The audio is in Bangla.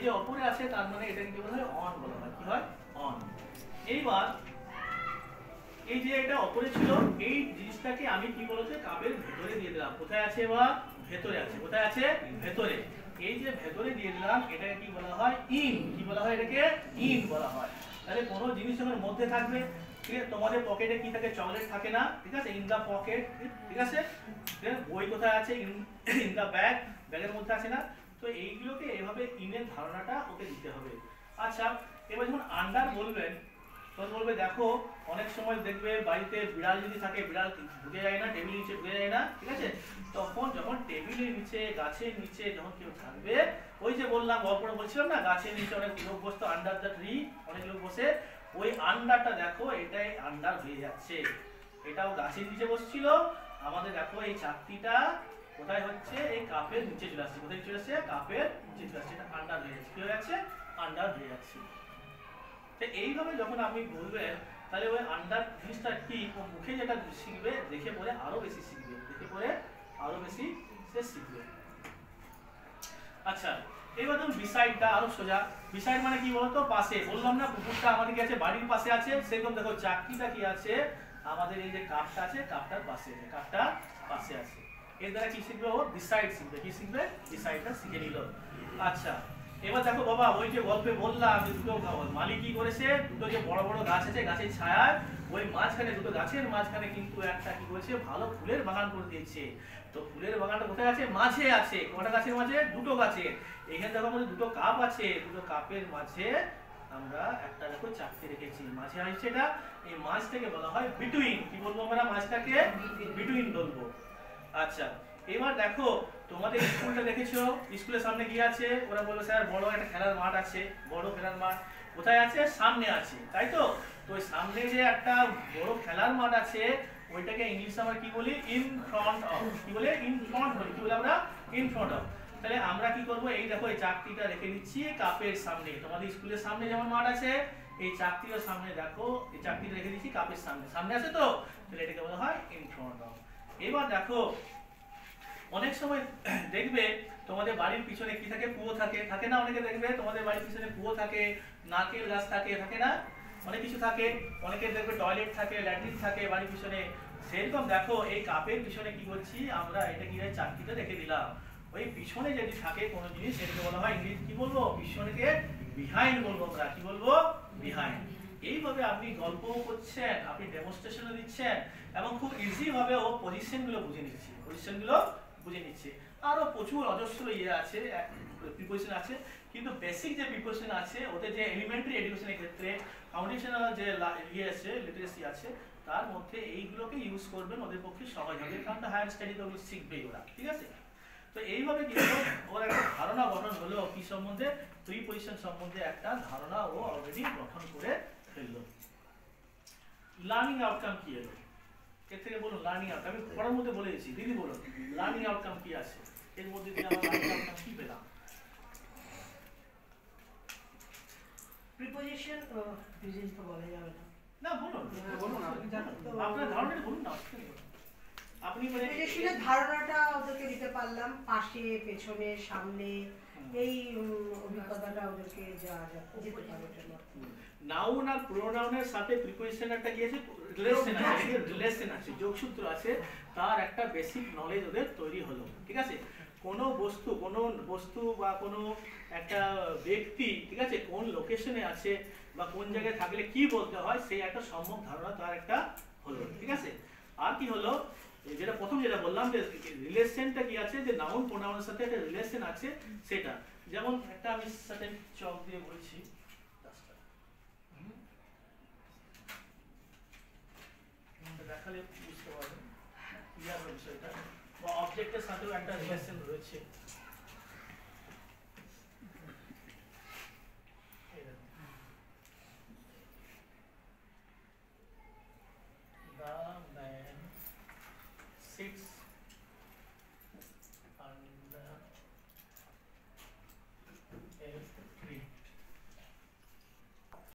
এই যে উপরে আছে তার মানে এটাকে কি বলা হয় অন বলা হয়, কি হয় অন। এইবার এই যে এটা উপরে ছিল এই জিনিসটাকে আমি কি বলতে কাপের ভেতরে দিয়ে দিলাম। কোথায় আছে বা ভেতরে আছে, কোথায় আছে ভেতরে। এই যে ভেতরে দিয়ে দিলাম এটাকে কি বলা হয় ইন, কি বলা হয় এটাকে ইন বলা হয়। তাহলে কোনো জিনিস যখন মধ্যে থাকবে, ঠিক আছে, তোমাদের পকেটে কি থাকে চকলেট থাকে না, ঠিক আছে, ইন দা পকেট, ঠিক আছে, বই কোথায় আছে ইন দা ব্যাগ, ব্যাগের মধ্যে আছে না। তো এইগুলোকে এভাবে ইনের ধারণাটা ওকে দিতে হবে। আচ্ছা এবার যখন আন্ডার বলবেন তখন বলবে দেখো অনেক সময় দেখবে বাড়িতে বিড়াল যদি থাকে বিড়াল ঢুকে যায় না, টেবিল নিচে ঢুকে যায় না, ঠিক আছে, তখন যখন টেবিলের নিচে গাছের নিচে যখন কেউ থাকবে, ওই যে বললাম গল্পটা বলছিলাম না গাছের নিচে অনেক লোক বসতো আন্ডার দ্য ট্রি, অনেক লোক বসে, ওই আন্ডারটা দেখো এটাই আন্ডার হয়ে যাচ্ছে, এটাও গাছের নিচে বসছিল। আমাদের দেখো এই চাকতিটা কোথায় হচ্ছে এই কাপের নিচে চলে আসছে, কোথায় চলে আসছে কাপের নিচে চলে আসছে, এটা আন্ডার হয়ে যাচ্ছে, কি হয়ে যাচ্ছে আন্ডার হয়ে যাচ্ছে। তো এইভাবে যখন আপনি বলবেন তাহলে ওই আন্ডার জিনিসটা কি ও মুখে যেটা শিখবে দেখে পরে আরো বেশি শিখবে, দেখে পরে আরো বেশি সে শিখবে। আচ্ছা এবার ধরুন বিসাইডটা আরো সোজা। বিসাইড মানে কি বলতো পাশে, বললাম না পুকুরটা আমাদের কি আছে বাড়ির পাশে আছে, সেরকম দেখো চাকরিটা কি আছে আমাদের এই যে কাপটা আছে কাপটার পাশে, কাপটা পাশে আছে। এর দ্বারা কি শিখবে ও বিসাইড শিখবে, কি শিখবে বিসাইডটা শিখে নিল। আচ্ছা এবার দেখো বাবা ওই যে গল্পে বললাম যে দুটো মালিক কি করেছে, দুটো যে বড় বড় গাছ আছে গাছের ছায়ায় ওই মাঝখানে দুটো গাছের মাঝখানে কিন্তু একটা কি করেছে ভালো ফুলের বাগান করে দিয়েছে। তো ফুলের বাগানটা কোথায় আছে মাঝে আছে, কটা গাছের মাঝে দুটো গাছের। এখানে দেখো আমাদের দুটো কাপ আছে, দুটো কাপের মাঝে আমরা একটা দেখো চাকতি রেখেছি, মাঝে আছে এটা, এই মাঝটাকে বলা হয় বিটুইন, কি বলবো আমরা মাঝটাকে বিটুইন বলবো। আচ্ছা এবার দেখো তোমাদের স্কুলটা দেখেছো, স্কুলের সামনে কি আছে, ওরা বলবে স্যার বড় একটা খেলার মাঠ আছে, বড় খেলার মাঠ কোথায় আছে সামনে আছে, তাই তো। তো ওই সামনে যে একটা বড় খেলার মাঠ আছে ওইটাকে ইংলিশে আমরা কি বলি ইন ফ্রন্ট অফ, কি বলে ইন ফ্রন্ট বলি, কি বলে আমরা ইন ফ্রন্ট অফ। তাহলে আমরা কি করব এই দেখো এই চাকতিটা রেখে দিচ্ছি কাপের সামনে, তোমাদের স্কুলের সামনে যেমন মাঠ আছে এই চাকতির সামনে দেখো এই চাকতিটা রেখে দিচ্ছি কাপের সামনে, সামনে আছে তো, তাহলে এটাকে বলা হয় ইন ফ্রন্ট অফ। এবার দেখো অনেক সময় দেখবে তোমাদের বাড়ির পিছনে কি থাকে কুয়ো থাকে, থাকে না, অনেকে দেখবে তোমাদের বাড়ির পিছনে কুয়ো থাকে, নারকেল গাছ থাকে, থাকে না, অনেক কিছু থাকে, অনেকে দেখবে টয়লেট থাকে, ল্যাট্রিন থাকে বাড়ির পিছনে। সেরকম দেখো এই কাপের পিছনে কি করছি আমরা এটা কি চাকতিটা রেখে দিলাম, ওই পিছনে যদি থাকে কোনো জিনিস সেটাকে বলা হয় ইংরেজি কি বলবো পিছনেকে বিহাইন্ড বলবো আমরা, কি বলবো বিহাইন্ড। এইভাবে আপনি গল্পও করছেন, আপনি ডেমনস্ট্রেশনও দিচ্ছেন এবং খুব ইজি ভাবে ও পজিশনগুলো বুঝে নিচ্ছে, পজিশনগুলো বুঝে নিচ্ছে। আরো প্রচুর অজস্র ইয়ে আছে প্রিপোজিশন আছে, কিন্তু বেসিক যে প্রিপোজিশন আছে ওদের যে এলিমেন্টারি এডুকেশনের ক্ষেত্রে ফাউন্ডেশনাল যে ইয়ে আছে লিটারেসি আছে তার মধ্যে এইগুলোকে ইউজ করবেন, ওদের পক্ষে সহজ হবে, কারণ হায়ার স্টাডিতে ওগুলো শিখবেই ওরা, ঠিক আছে। তো এইভাবে কিন্তু ওর একটা ধারণা গঠন হলো কি সম্বন্ধে, প্রিপোজিশন সম্বন্ধে একটা ধারণা ও অলরেডি গঠন করে ফেললো। লার্নিং আউটকাম কি এলো এর থেকে বলুন, লার্নিং আউটকাম আমি পড়ার মধ্যে বলে দিয়েছি, দিদি বলুন লার্নিং আউটকাম কি আছে এর মধ্যে দিয়ে আমরা লার্নিং আউটকাম কি পেলাম। প্রিপোজিশন প্রেজেন্ট তো বলা যাবে না, না বলুন বলুন আপনার ধারণাটা বলুন না, আপনি মানে প্রিপোজিশনের ধারণাটা ওদেরকে দিতে পারলাম, পাশে পেছনে সামনে এই অভিজ্ঞতাটা ওদেরকে যেতে পারে। নাউন আর প্রোনাউনের সাথে প্রিপোজিশন একটা কি আছে রিলেশন আছে, রিলেশন আছে, যোগসূত্র আছে, তার একটা বেসিক নলেজ ওদের তৈরি হলো, ঠিক আছে। কোনো বস্তু বা কোনো একটা ব্যক্তি, ঠিক আছে, কোন লোকেশনে আছে বা কোন জায়গায় থাকলে কি বলতে হয় সেই একটা সম্যক ধারণা তার একটা হলো, ঠিক আছে। আর কি হলো যেটা প্রথম যেটা বললাম যে রিলেশনটা কি আছে, যে নাউন প্রোনাউনের সাথে একটা রিলেশন আছে সেটা, যেমন একটা আমি সাথে চক দিয়ে বলছি দেখালে বুঝতে পারবেন ক্লিয়ার বিষয়টা, বা অবজেক্টের সাথেও একটা রিলেশন রয়েছে।